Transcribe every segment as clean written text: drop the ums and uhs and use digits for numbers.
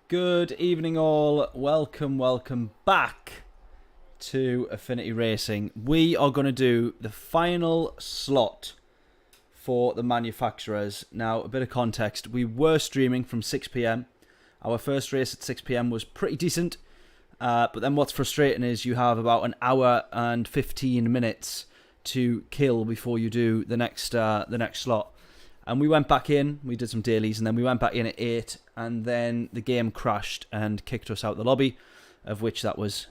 Good evening all, welcome back to Affinity Racing. We are going to do the final slot for the manufacturers. Now, a bit of context, we were streaming from 6 PM. Our first race at 6 PM was pretty decent, but then what's frustrating is you have about an hour and 15 minutes to kill before you do the next slot. And we went back in, we did some dailies, and then we went back in at 8, and then the game crashed and kicked us out the lobby, of which that was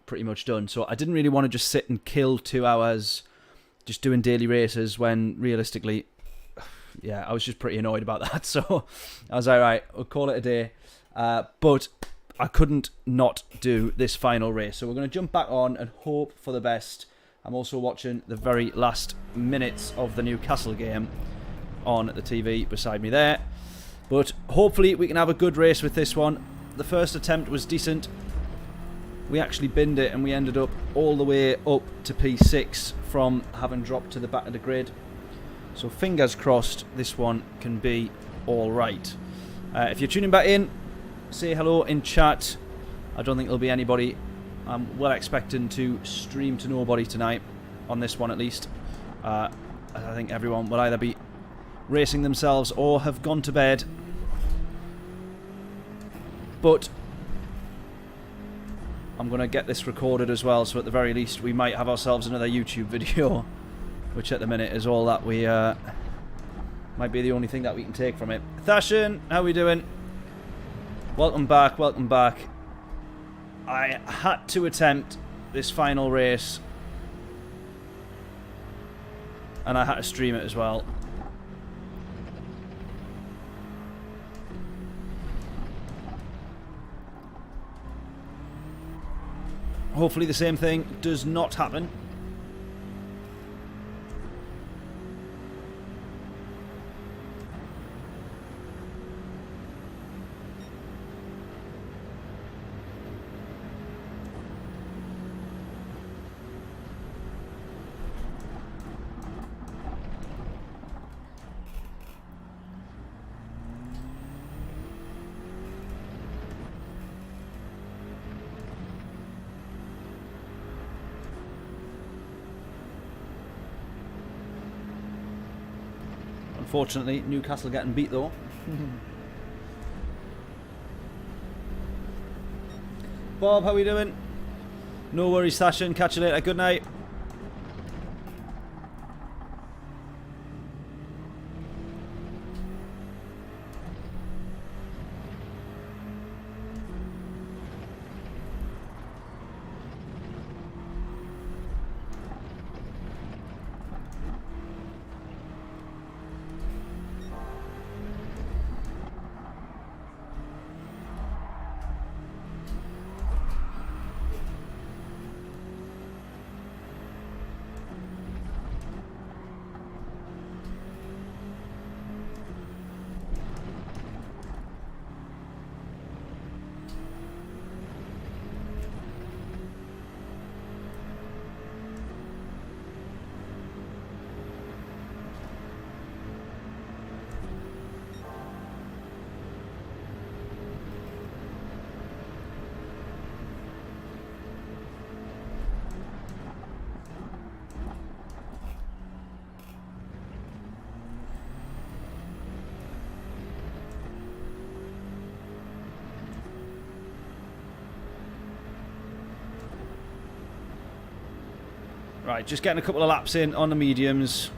pretty much done. So I didn't really want to just sit and kill 2 hours just doing daily races when realistically, yeah, I was just pretty annoyed about that. So I was like, right, we'll call it a day. But I couldn't not do this final race. So we're going to jump back on and hope for the best. I'm also watching the very last minutes of the Newcastle game on the TV beside me there, but hopefully we can have a good race with this one. The first attempt was decent. We actually binned it and we ended up all the way up to P6 from having dropped to the back of the grid, so fingers crossed this one can be alright. If you're tuning back in, say hello in chat. I don't think there'll be anybody. I'm well expecting to stream to nobody tonight on this one, at least. I think everyone will either be racing themselves or have gone to bed, but I'm going to get this recorded as well, so at the very least we might have ourselves another YouTube video, which at the minute is all that we might be the only thing that we can take from it. Thashin, how we doing? Welcome back, welcome back. I had to attempt this final race and I had to stream it as well. Hopefully the same thing does not happen. Unfortunately, Newcastle getting beat though. Bob, how we doing? No worries, Sasha, and catch you later. Good night. Right, just getting a couple of laps in on the mediums.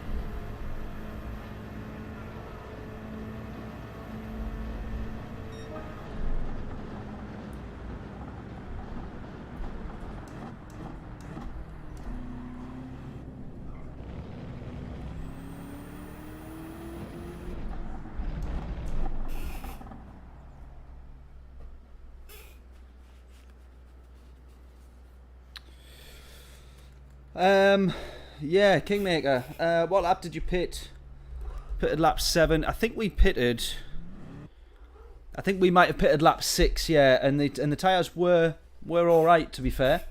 Yeah, Kingmaker. What lap did you pit? Pitted lap 7. I think we pitted. I think we might have pitted lap 6. Yeah, and the tyres were all right, to be fair.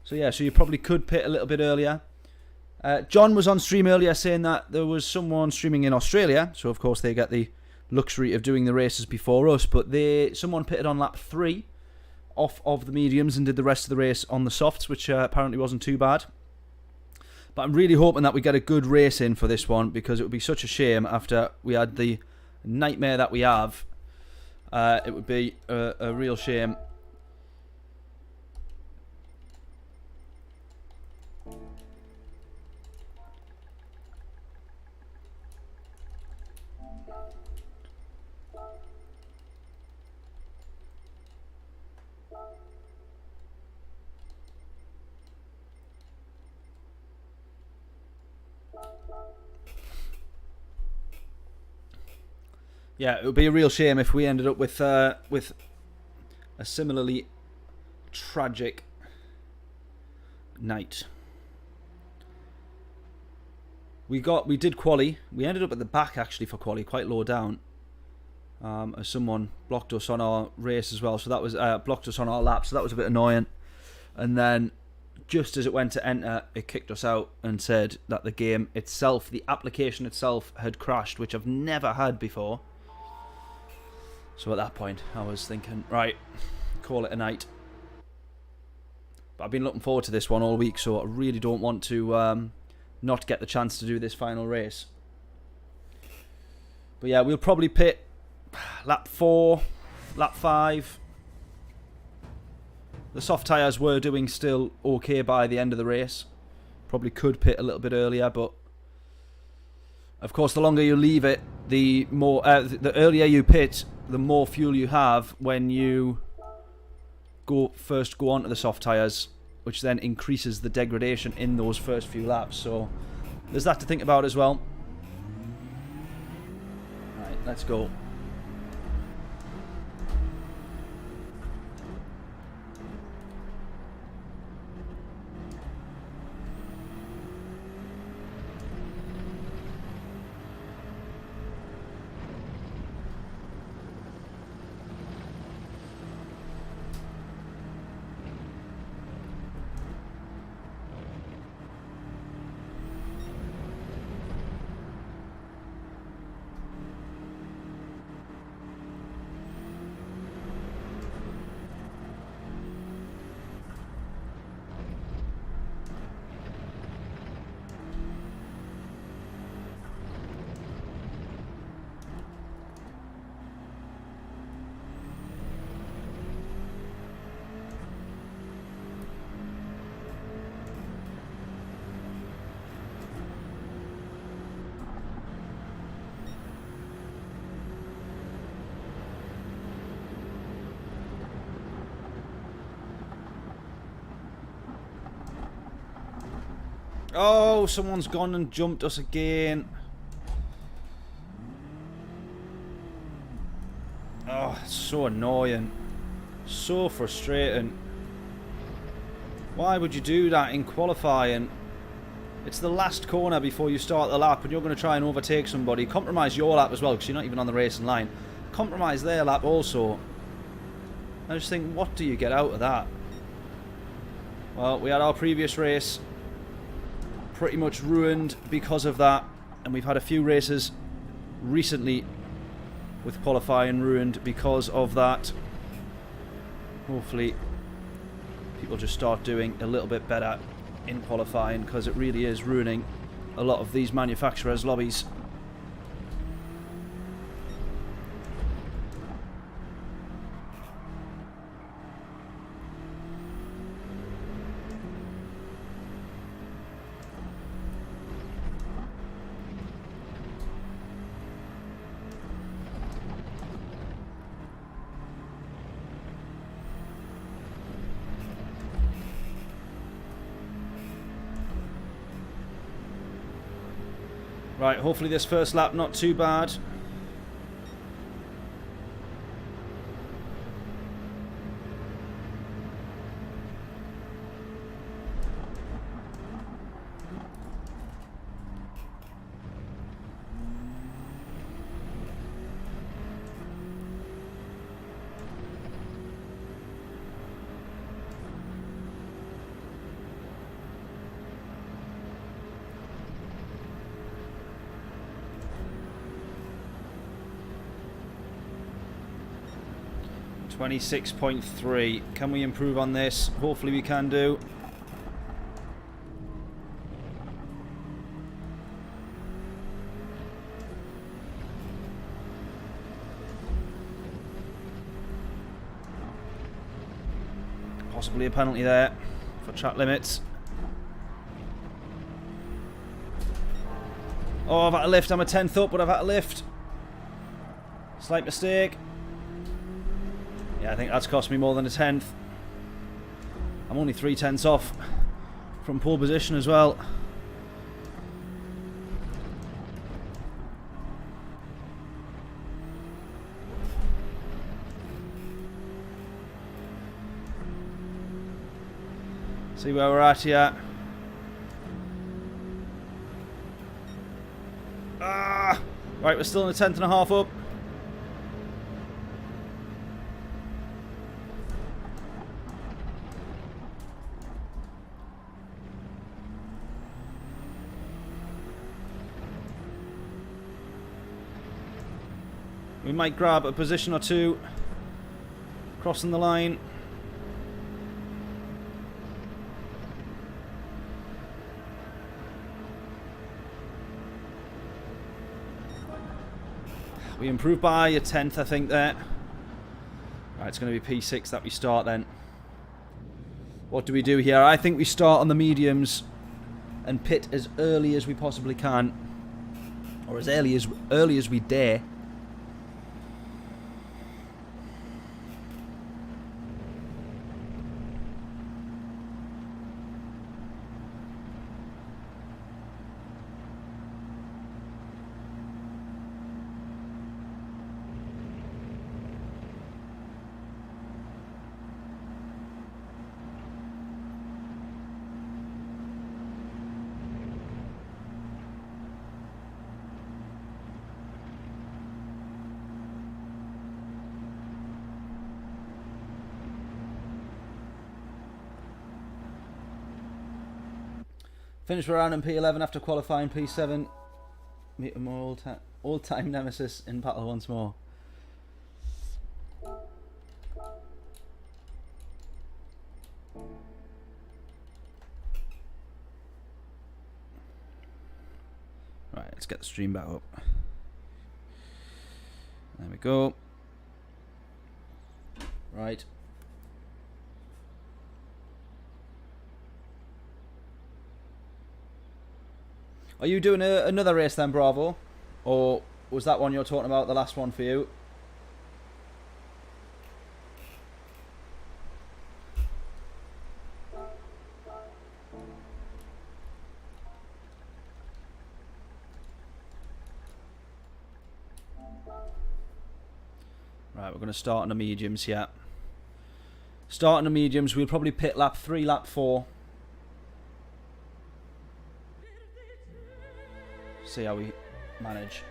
So yeah, so you probably could pit a little bit earlier. John was on stream earlier saying that there was someone streaming in Australia, so of course they get the luxury of doing the races before us, but someone pitted on lap 3 off of the mediums and did the rest of the race on the softs, which apparently wasn't too bad. But I'm really hoping that we get a good race in for this one, because it would be such a shame after we had the nightmare that we have. It would be a real shame. Yeah, it would be a real shame if we ended up with a similarly tragic night. We did quali. We ended up at the back actually for quali, quite low down. As someone blocked us on our race as well, so that was blocked us on our lap, so that was a bit annoying. And then just as it went to enter, it kicked us out and said that the game itself, the application itself, had crashed, which I've never had before. So at that point, I was thinking, right, call it a night. But I've been looking forward to this one all week, so I really don't want to not get the chance to do this final race. But yeah, we'll probably pit lap 4, lap 5. The soft tyres were doing still okay by the end of the race. Probably could pit a little bit earlier, but of course, the longer you leave it, the more the earlier you pit, the more fuel you have when you first go onto the soft tyres, which then increases the degradation in those first few laps. So there's that to think about as well. Right, let's go. Oh, someone's gone and jumped us again. Oh, it's so annoying. So frustrating. Why would you do that in qualifying? It's the last corner before you start the lap and you're going to try and overtake somebody. Compromise your lap as well, because you're not even on the racing line. Compromise their lap also. I just think, what do you get out of that? Well, we had our previous race pretty much ruined because of that, and we've had a few races recently with qualifying ruined because of that. Hopefully people just start doing a little bit better in qualifying, because it really is ruining a lot of these manufacturers' lobbies. Right, hopefully this first lap not too bad. 26.3. Can we improve on this? Hopefully we can do. Possibly a penalty there for track limits. Oh, I've had to lift. I'm a 10th up, but I've had to lift. Slight mistake. Yeah, I think that's cost me more than a 10th. I'm only 3/10 off from pole position as well. See where we're at here. Right, we're still in a 10th and a half up. We might grab a position or two crossing the line. We improved by a 10th, I think, there. Right, it's going to be P6 that we start then. What do we do here? I think we start on the mediums and pit as early as we possibly can. Or as early as we dare. Finished around in P11 after qualifying P7. Meet more all-time nemesis in battle once more. Right, let's get the stream back up. There we go. Right. Are you doing another race then, Bravo? Or was that one you're talking about, the last one for you? Right, we're going to start on the mediums here. Start on the mediums, we'll probably pit lap 3, lap 4. See how we manage.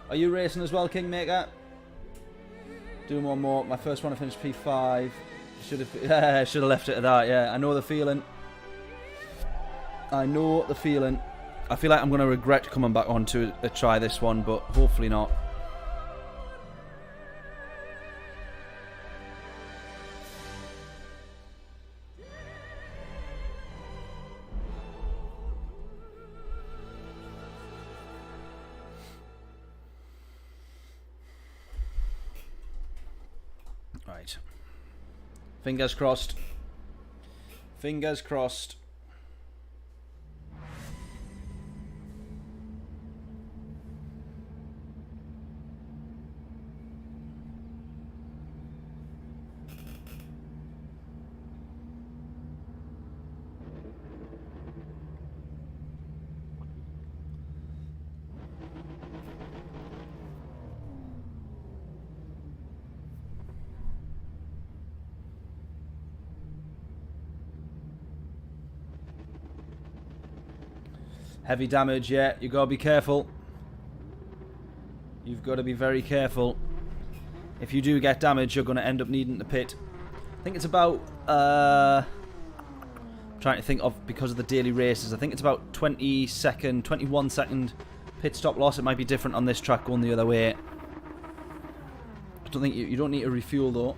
Are you racing as well, Kingmaker? Doing one more. My first one I finished P5. Should have left it at that. Yeah, I know the feeling. I know the feeling. I feel like I'm going to regret coming back on to try this one, but hopefully not. Right. Fingers crossed. Fingers crossed. Heavy damage, yeah, you gotta be careful. You've got to be very careful. If you do get damage, you're gonna end up needing to pit. I think it's about I'm trying to think of, because of the daily races, I think it's about 21 second pit stop loss. It might be different on this track going the other way. I don't think you don't need to refuel though.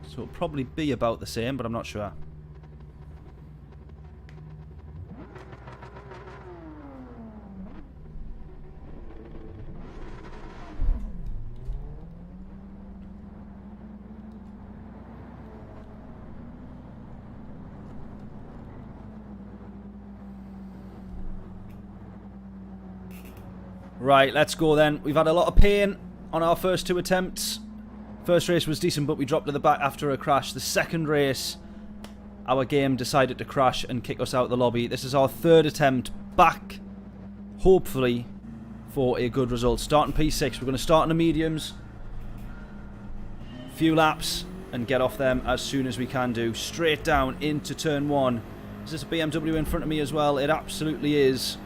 So it'll probably be about the same, but I'm not sure. Right, let's go then. We've had a lot of pain on our first 2 attempts. First race was decent, but we dropped to the back after a crash. The second race, our game decided to crash and kick us out of the lobby. This is our 3rd attempt back, hopefully, for a good result. Starting P6, we're going to start in the mediums. Few laps and get off them as soon as we can do. Straight down into turn 1. Is this a BMW in front of me as well? It absolutely is.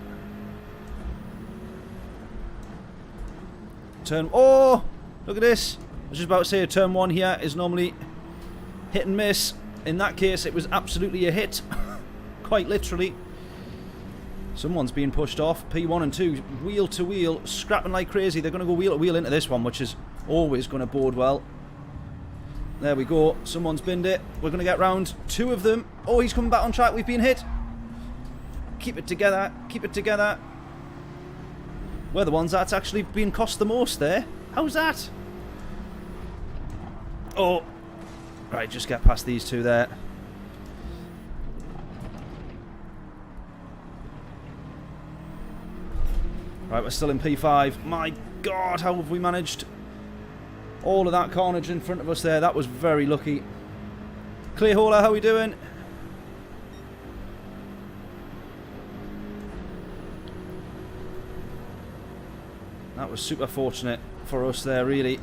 Oh, look at this. I was just about to say turn 1 here is normally hit and miss. In that case, it was absolutely a hit. Quite literally. Someone's being pushed off. P1 and 2, wheel to wheel, scrapping like crazy. They're going to go wheel to wheel into this one, which is always going to bode well. There we go. Someone's binned it. We're going to get round 2 of them. Oh, he's coming back on track. We've been hit. Keep it together. Keep it together. We're the ones that's actually been cost the most there. How's that? Oh. Right, just get past these 2 there. Right, we're still in P5. My God, how have we managed all of that carnage in front of us there? That was very lucky. Clearhauler, how are we doing? That was super fortunate for us there, really.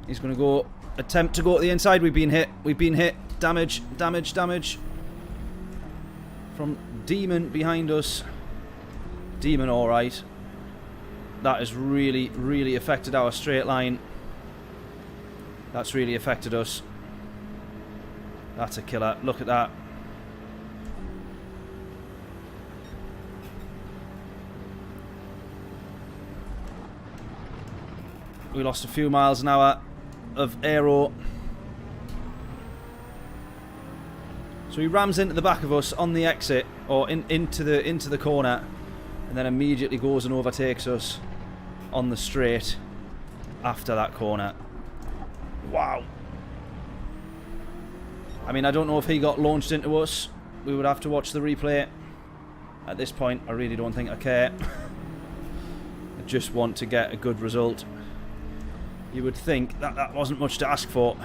He's going to go attempt to go to the inside. We've been hit. We've been hit. Damage, damage, damage. From Demon behind us. Demon, alright. That has really, really affected our straight line. That's really affected us. That's a killer. Look at that. We lost a few miles an hour of aero. So he rams into the back of us on the exit, or into the corner, and then immediately goes and overtakes us on the straight after that corner. Wow. I mean, I don't know if he got launched into us. We would have to watch the replay. At this point, I really don't think I care. I just want to get a good result. You would think that that wasn't much to ask for,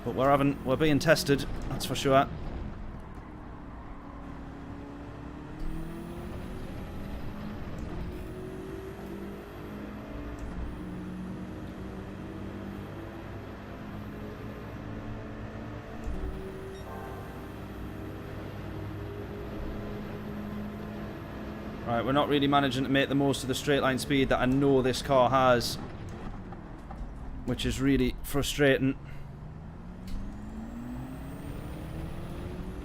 but we're being tested, that's for sure. Right, we're not really managing to make the most of the straight line speed that I know this car has, which is really frustrating.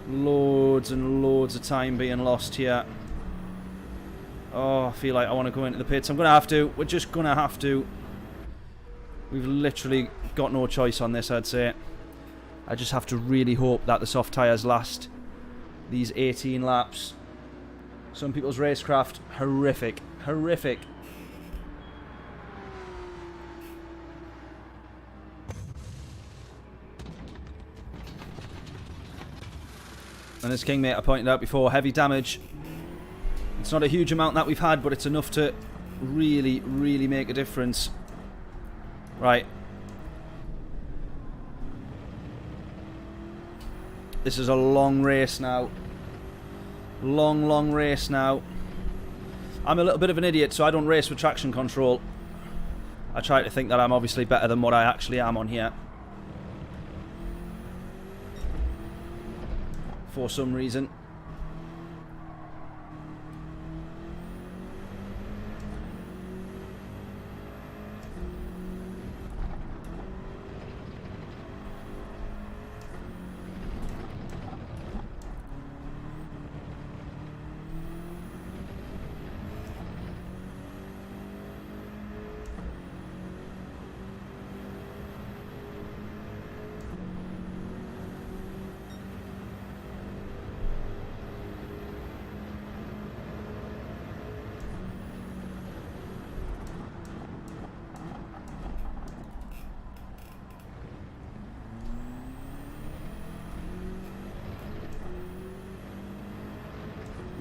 Loads and loads of time being lost here. Oh, I feel like I want to go into the pits. I'm going to have to. We're just going to have to. We've literally got no choice on this, I'd say. I just have to really hope that the soft tyres last these 18 laps. Some people's racecraft, horrific. Horrific. And as Kingmate I pointed out before, heavy damage. It's not a huge amount that we've had, but it's enough to really, really make a difference. Right. This is a long race now. Long, long race now. I'm a little bit of an idiot, so I don't race with traction control. I try to think that I'm obviously better than what I actually am on here. For some reason.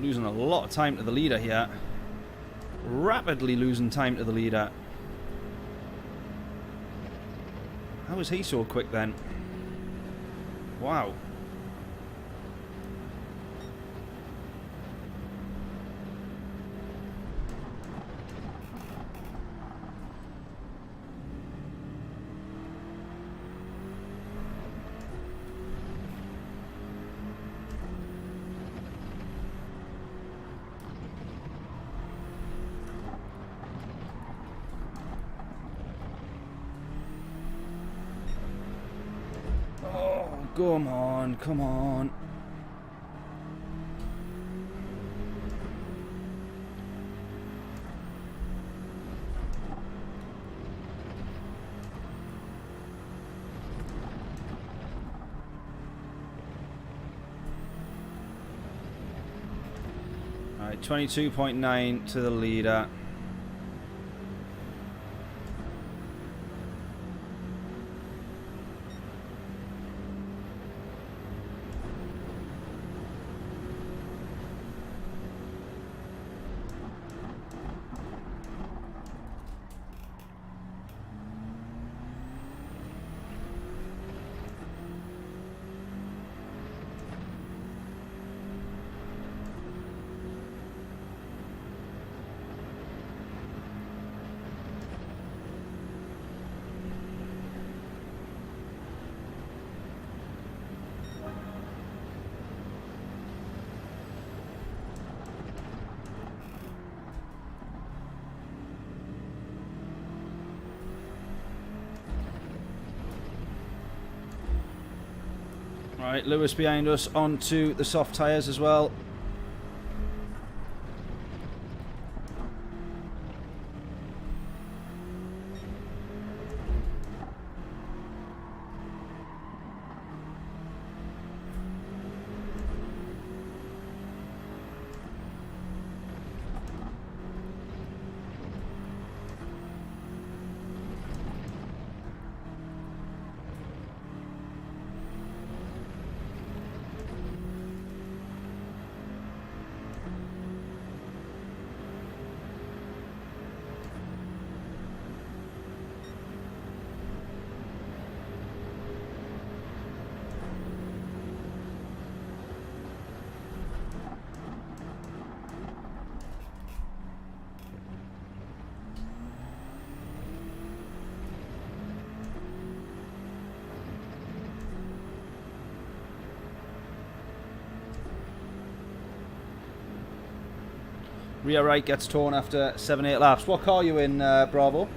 Losing a lot of time to the leader here. Rapidly losing time to the leader. How was he so quick then? Wow. Come on, come on. All right, 22.9 to the leader. Right, Lewis behind us onto the soft tyres as well. Rear right gets torn after 7-8 laps. What car are you in, Bravo?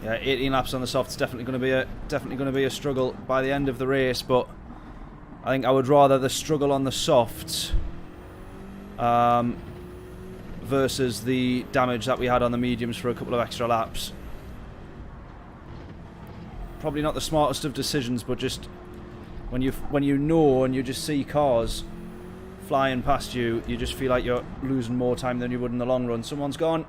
Yeah, 18 laps on the softs. Definitely going to be a struggle by the end of the race. But I think I would rather the struggle on the softs versus the damage that we had on the mediums for a couple of extra laps. Probably not the smartest of decisions, but just when you know and you just see cars flying past you, you just feel like you're losing more time than you would in the long run. Someone's gone.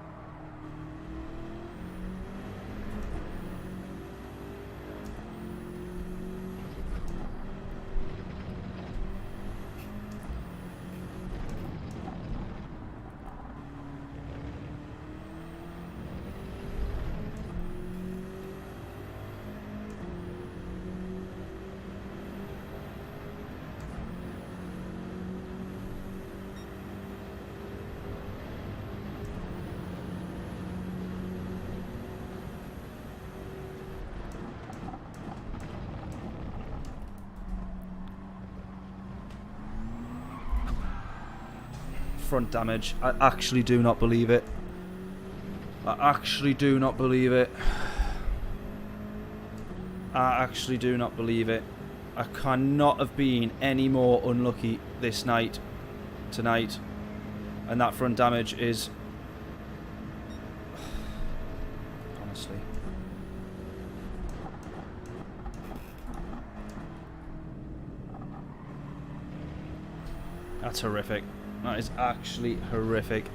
Front damage. I actually do not believe it. I actually do not believe it. I actually do not believe it. I cannot have been any more unlucky this night, tonight. And that front damage is... honestly. That's horrific. That is actually horrific.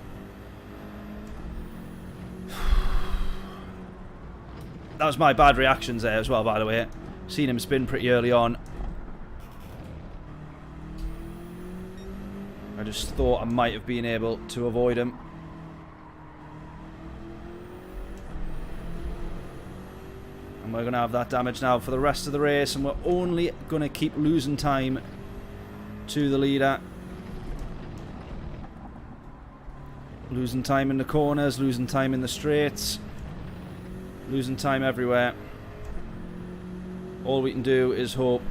That was my bad reactions there as well, by the way. Seen him spin pretty early on. just thought I might have been able to avoid him. And we're going to have that damage now for the rest of the race, and we're only going to keep losing time to the leader. Losing time in the corners, losing time in the straights, losing time everywhere. All we can do is hope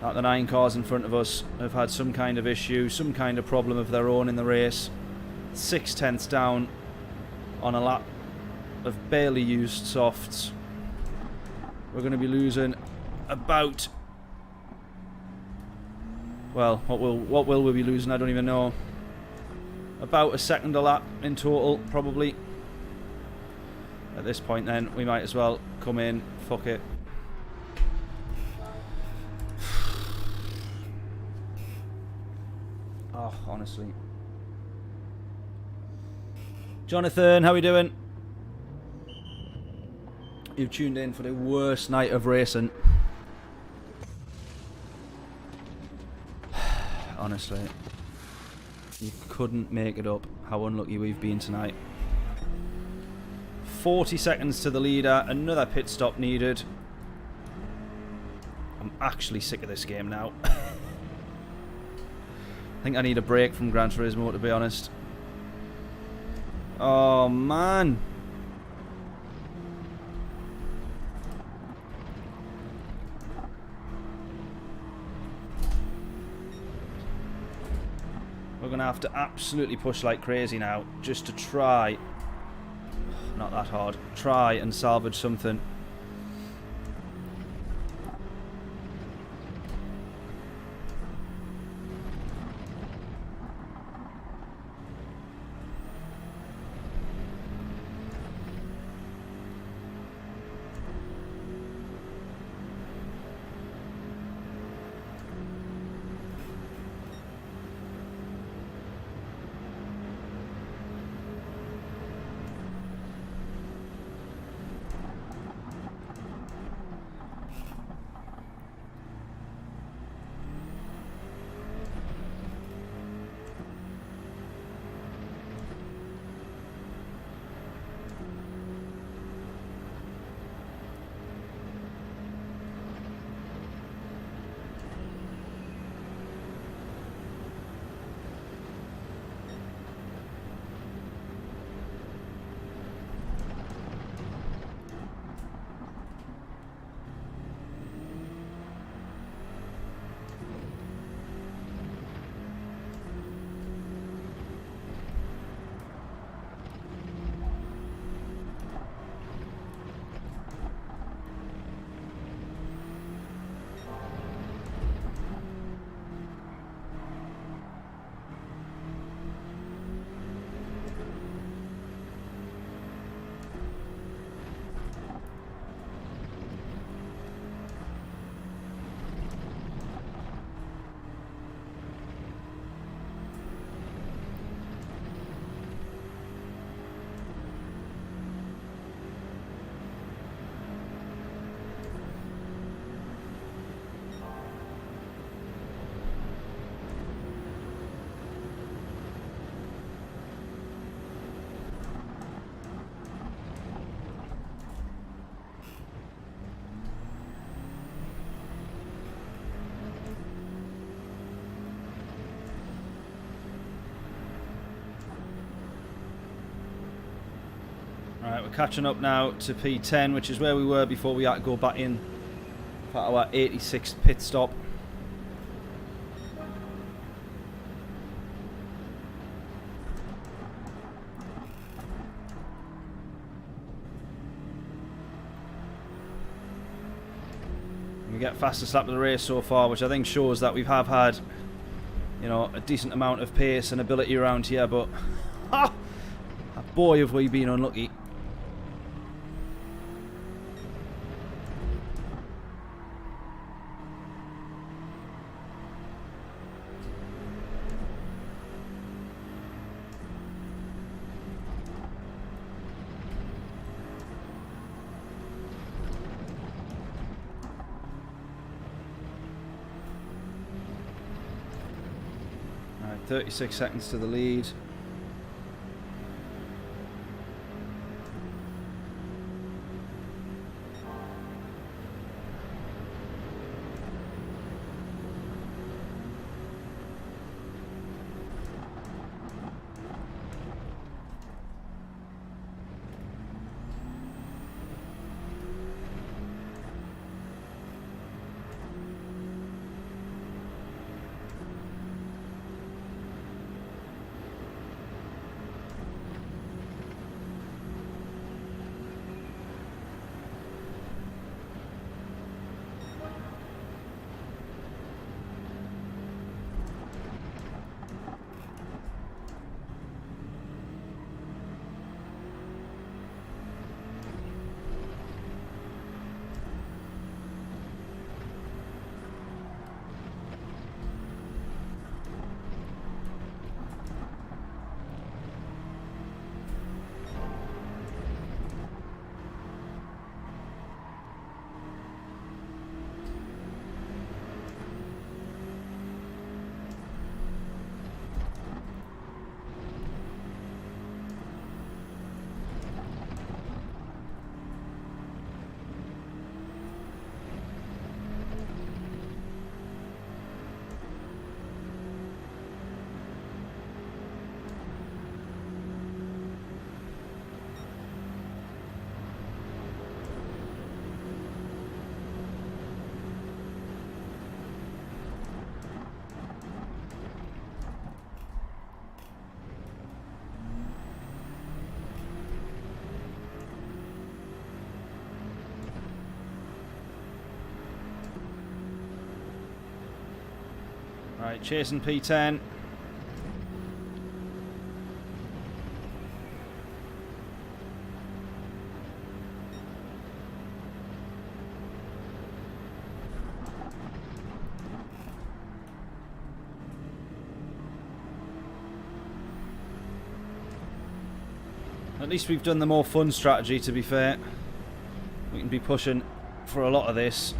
that the 9 cars in front of us have had some kind of issue, some kind of problem of their own in the race. 6/10 down on a lap of barely used softs. We're going to be losing about... Well, what will we be losing? I don't even know. About a second a lap in total, probably. At this point then, we might as well come in. Fuck it. Oh, honestly. Jonathan, how are we doing? You've tuned in for the worst night of racing. Honestly. You couldn't make it up how unlucky we've been tonight. 40 seconds to the leader. Another pit stop needed. I'm actually sick of this game now. I think I need a break from Gran Turismo, to be honest. Oh, man. We're going to have to absolutely push like crazy now, just to try, not that hard, try and salvage something. Alright, we're catching up now to P10, which is where we were before we had to go back in for our 86th pit stop. We get fastest lap of the race so far, which I think shows that we have had, you know, a decent amount of pace and ability around here, but boy have we been unlucky. 36 seconds to the lead. Right, chasing P10. At least we've done the more fun strategy, to be fair. We can be pushing for a lot of this,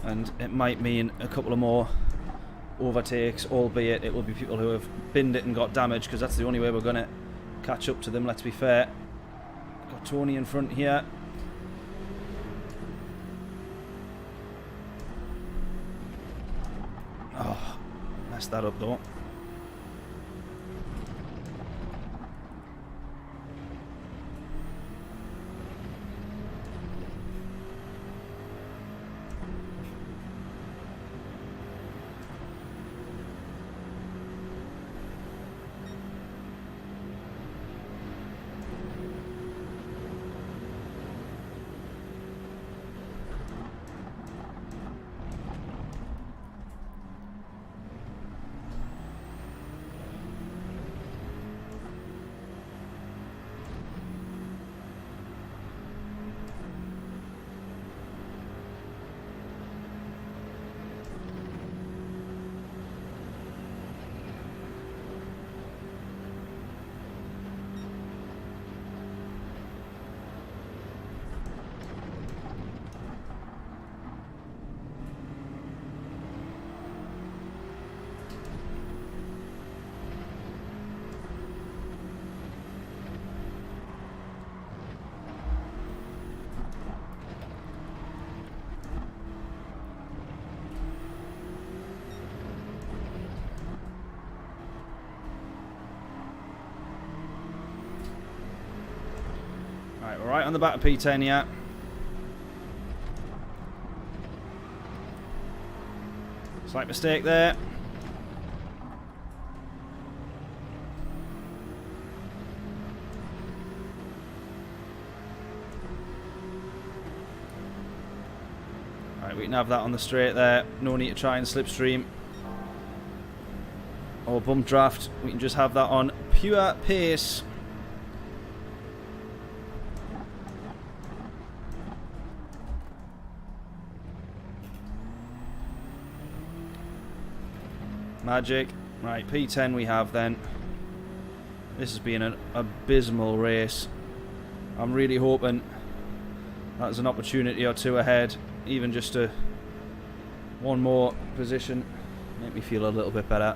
and it might mean a couple of more overtakes, albeit it will be people who have binned it and got damaged, because that's the only way we're going to catch up to them, let's be fair. Got Tony in front here. Oh, messed that up though. Right, we're right on the back of P10 yet. Slight mistake there. Right, we can have that on the straight there. No need to try and slipstream or bump draft. We can just have that on pure pace. Magic. Right, P10 we have then. This has been an abysmal race. I'm really hoping that's an opportunity or two ahead. Even just one more position. Make me feel a little bit better.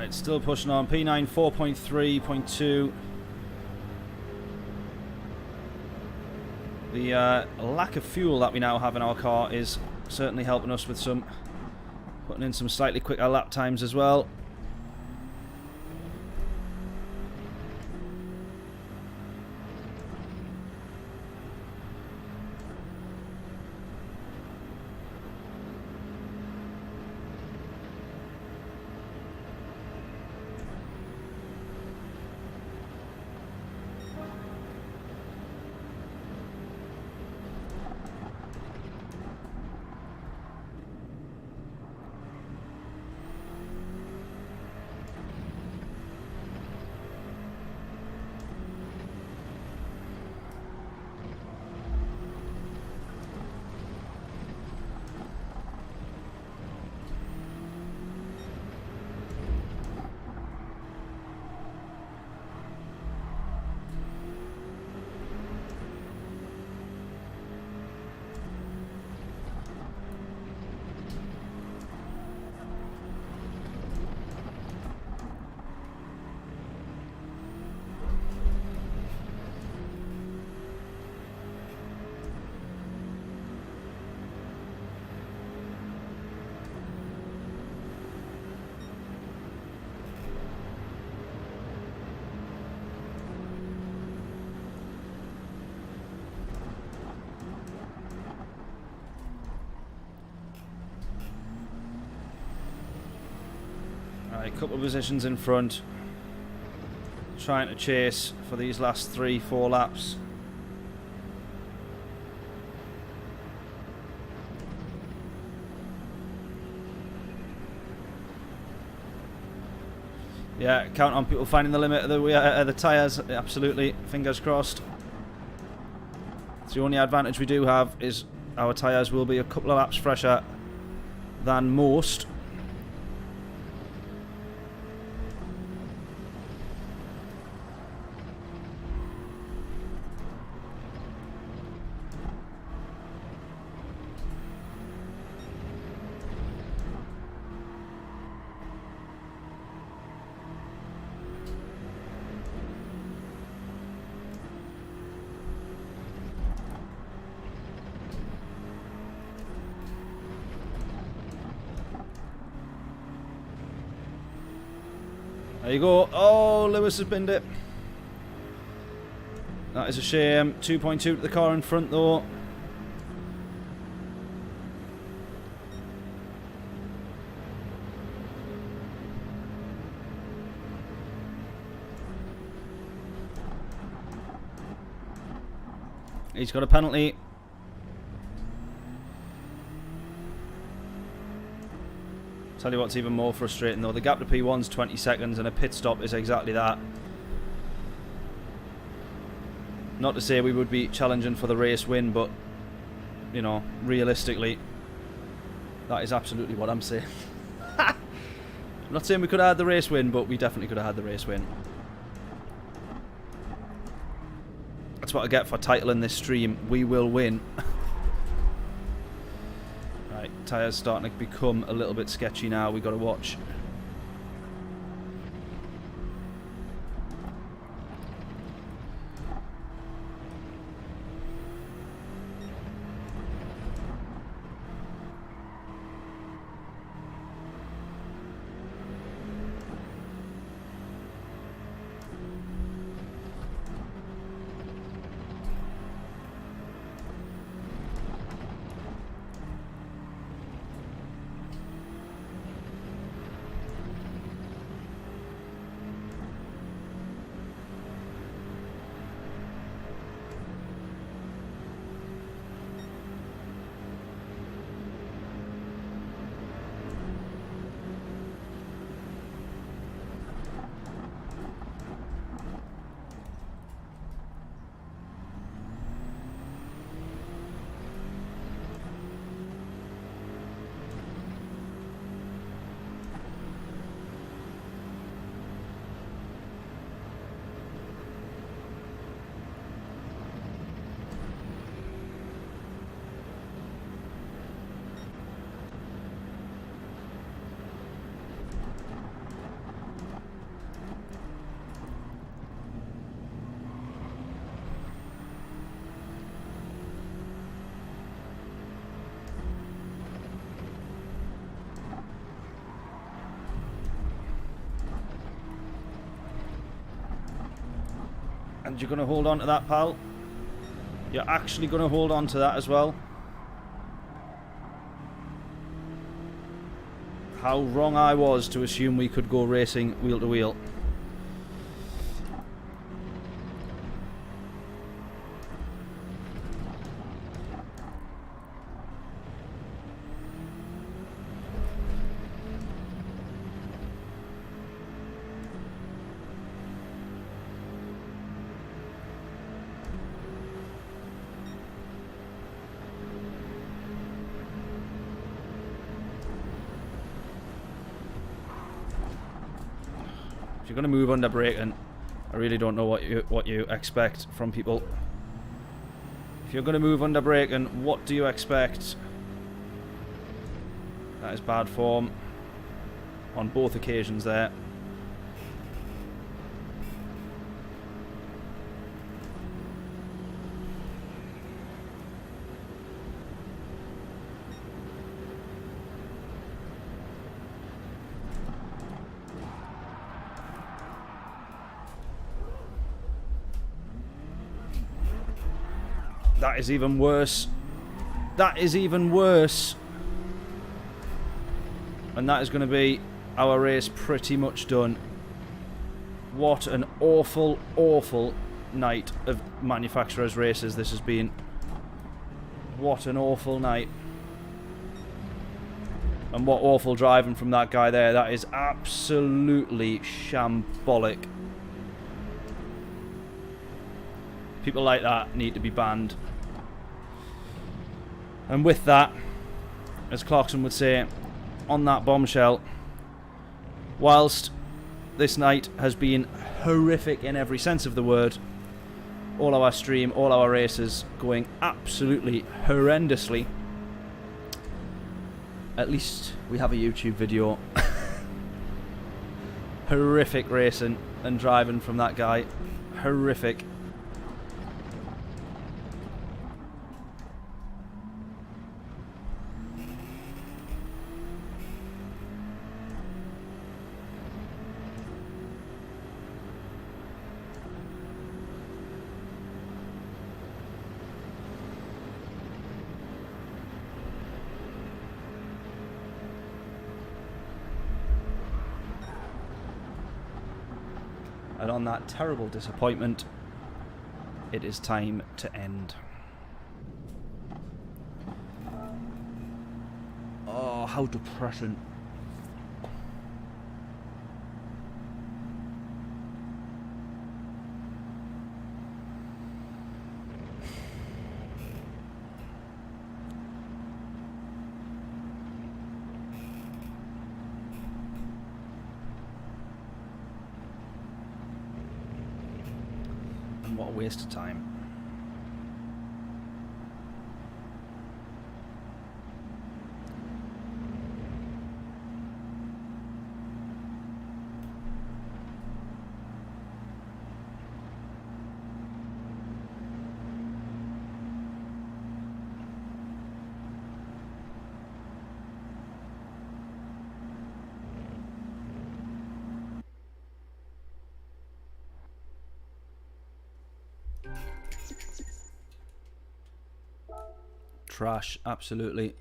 Right, still pushing on. P9 4.3.2. The lack of fuel that we now have in our car is certainly helping us with some putting in some slightly quicker lap times as well. A couple of positions in front, trying to chase for these last 3-4 laps. Yeah, count on people finding the limit of the tyres. Absolutely, fingers crossed. It's the only advantage we do have is our tyres will be a couple of laps fresher than most. There you go. Oh, Lewis has binned it. That is a shame. 2.2 to the car in front, though. He's got a penalty. Tell you what's even more frustrating though, the gap to P1's 20 seconds and a pit stop is exactly that. Not to say we would be challenging for the race win, but, you know, realistically, that is absolutely what I'm saying. I'm not saying we could have had the race win, but we definitely could have had the race win. That's what I get for titling this stream. We will win. Right, tyres starting to become a little bit sketchy now. We've got to watch. And you're going to hold on to that, pal. You're actually going to hold on to that as well. How wrong I was to assume we could go racing wheel to wheel. If you're going to move under braking, I really don't know what you expect from people. If you're going to move under braking, what do you expect? That is bad form on both occasions there. That is even worse. That is even worse. And that is going to be our race pretty much done. What an awful, awful night of manufacturers' races this has been. What an awful night. And what awful driving from that guy there. That is absolutely shambolic. People like that need to be banned. And with that, as Clarkson would say, on that bombshell, whilst this night has been horrific in every sense of the word, all our stream, all our races going absolutely horrendously, at least we have a YouTube video. Horrific racing and driving from that guy. Horrific. And on that terrible disappointment, it is time to end. Oh, how depressing. What a waste of time. Trash, absolutely.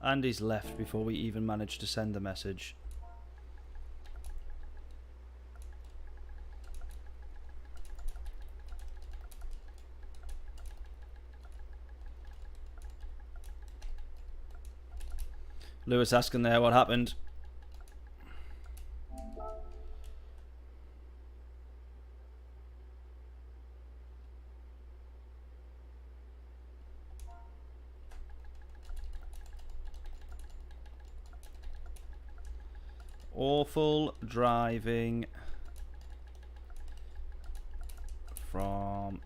And he's left before we even managed to send the message. Lewis asking there what happened. Awful driving from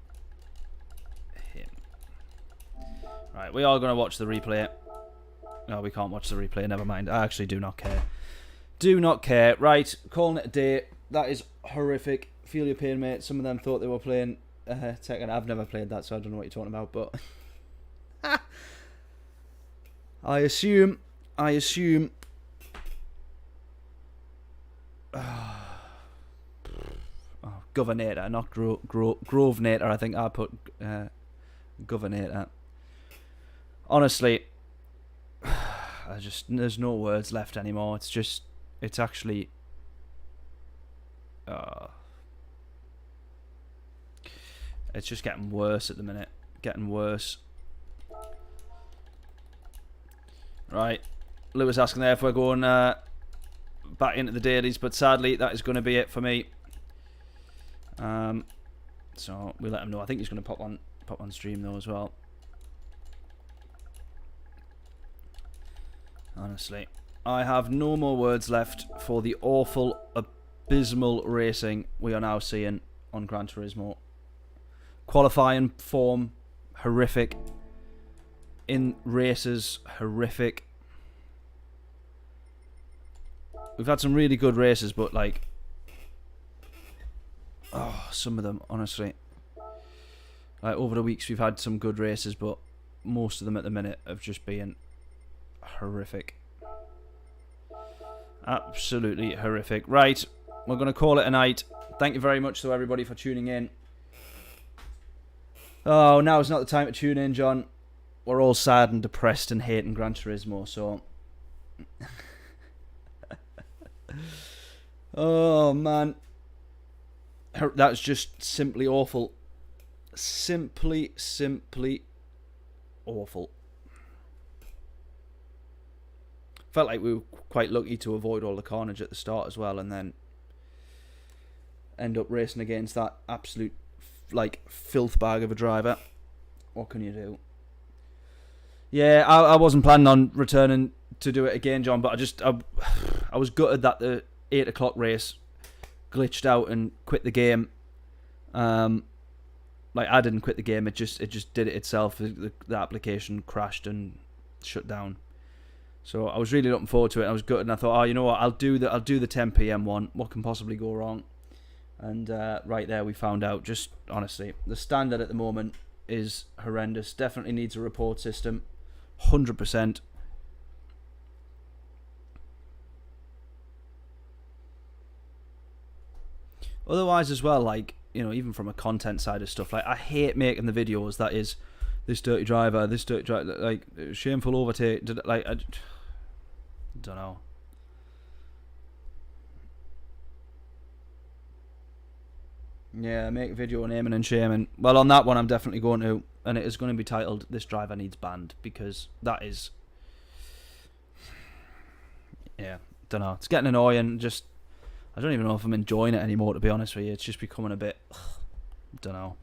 him. Right, we are going to watch the replay. No, we can't watch the replay. Never mind. I actually do not care. Do not care. Right, calling it a day. That is horrific. Feel your pain, mate. Some of them thought they were playing Tekken. I've never played that, so I don't know what you're talking about. But I assume. Governator, not Grovenator. I think I put Governator. Honestly, there's no words left anymore. It's actually it's just getting worse at the minute. Getting worse. Right, Lewis asking there if we're going back into the dailies, but sadly that is going to be it for me. So we'll let him know. I think he's going to pop on stream though as well. Honestly, I have no more words left for the awful, abysmal racing we are now seeing on Gran Turismo. Qualifying form, horrific. In races, horrific. We've had some really good races, but like, oh, some of them, honestly. Like over the weeks we've had some good races, but most of them at the minute have just been horrific. Absolutely horrific. Right, we're going to call it a night. Thank you very much to everybody for tuning in. Oh, now is not the time to tune in, John. We're all sad and depressed and hating Gran Turismo, so... Oh, man. That's just simply awful. Simply awful. Felt like we were quite lucky to avoid all the carnage at the start as well, and then end up racing against that absolute like filth bag of a driver. What can you do? Yeah, I wasn't planning on returning to do it again, John, but I was gutted that the 8 o'clock race glitched out and quit the game. Like I didn't quit the game; it just did it itself. The application crashed and shut down. So I was really looking forward to it. I was gutted, and I thought, oh, you know what? I'll do the 10 PM one. What can possibly go wrong? And right there, we found out. Just honestly, the standard at the moment is horrendous. Definitely needs a report system. 100%. Otherwise, as well, like, you know, even from a content side of stuff, like I hate making the videos that is this dirty driver, like shameful overtake. Like I don't know. Yeah, make a video naming and shaming. Well, on that one, I'm definitely going to, and it is going to be titled "This Driver Needs Banned," because that is, yeah, don't know. It's getting annoying. Just, I don't even know if I'm enjoying it anymore. To be honest with you, it's just becoming a bit, don't know.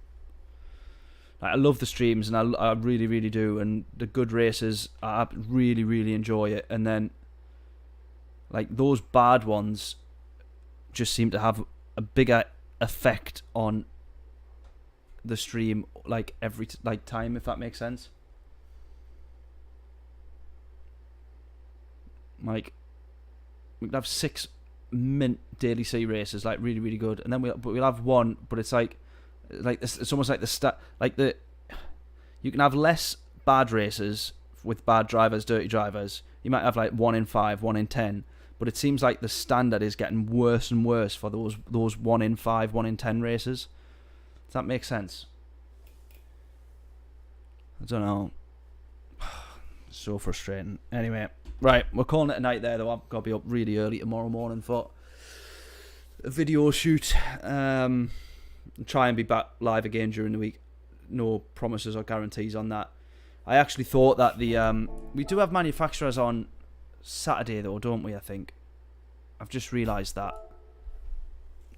Like, I love the streams, and I really, really do, and the good races, I really, really enjoy it. And then, like, those bad ones just seem to have a bigger effect on the stream, like every time, if that makes sense. Like, we could have 6 mint daily C races, like really, really good, and then we'll have one, but it's like it's almost like you can have less bad races with bad drivers, dirty drivers. You might have like 1 in 5, 1 in 10. But it seems like the standard is getting worse and worse for those 1 in 5, 1 in 10 races. Does that make sense? I don't know. So frustrating. Anyway, right, we're calling it a night there, though. I've got to be up really early tomorrow morning for a video shoot. Try and be back live again during the week. No promises or guarantees on that. I actually thought that we do have manufacturers on Saturday though, don't we? I think I've just realised that.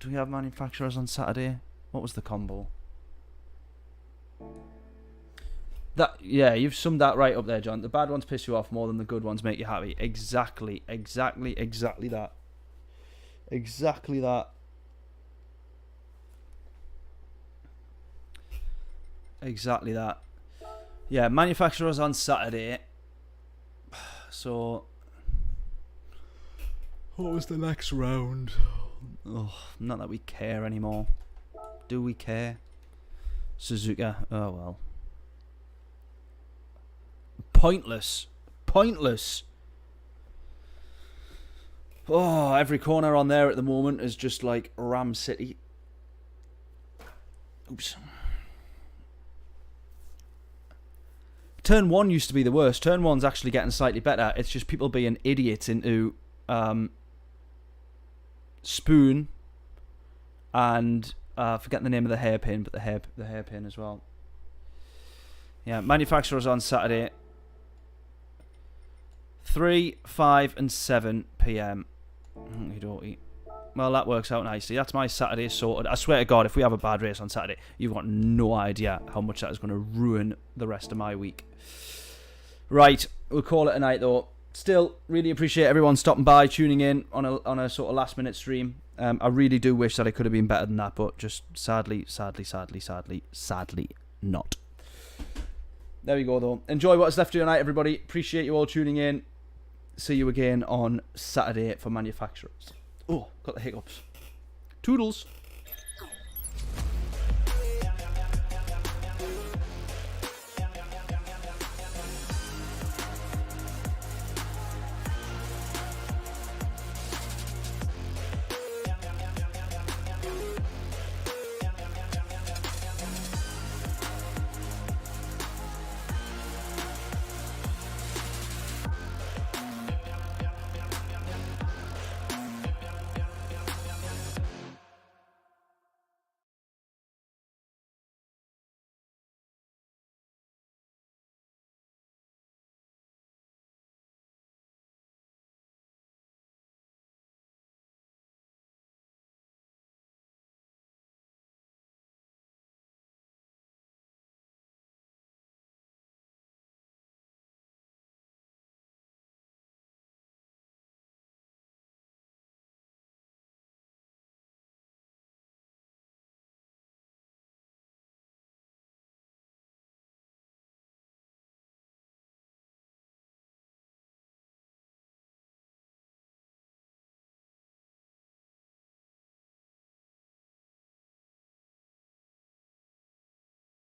Do we have manufacturers on Saturday? What was the combo? That, yeah, you've summed that right up there, John. The bad ones piss you off more than the good ones make you happy. Exactly that. Exactly that. Exactly that. Yeah, manufacturers on Saturday. So, what was the next round? Oh, not that we care anymore. Do we care? Suzuka. Oh well. Pointless. Pointless. Oh, every corner on there at the moment is just like Ram City. Oops. Turn 1 used to be the worst. Turn 1's actually getting slightly better. It's just people being idiots into spoon and forgetting the name of the hairpin, but the hairpin as well. Yeah, manufacturers on Saturday. 3, 5 and 7 PM. Well, that works out nicely. That's my Saturday sorted. I swear to God, if we have a bad race on Saturday, you've got no idea how much that is going to ruin the rest of my week. Right, we'll call it a night though. Still, really appreciate everyone stopping by, tuning in on a sort of last minute stream. I really do wish that it could have been better than that, but just sadly not. There we go though. Enjoy what's left of your night, everybody. Appreciate you all tuning in. See you again on Saturday for manufacturers. Oh, got the hiccups. Toodles.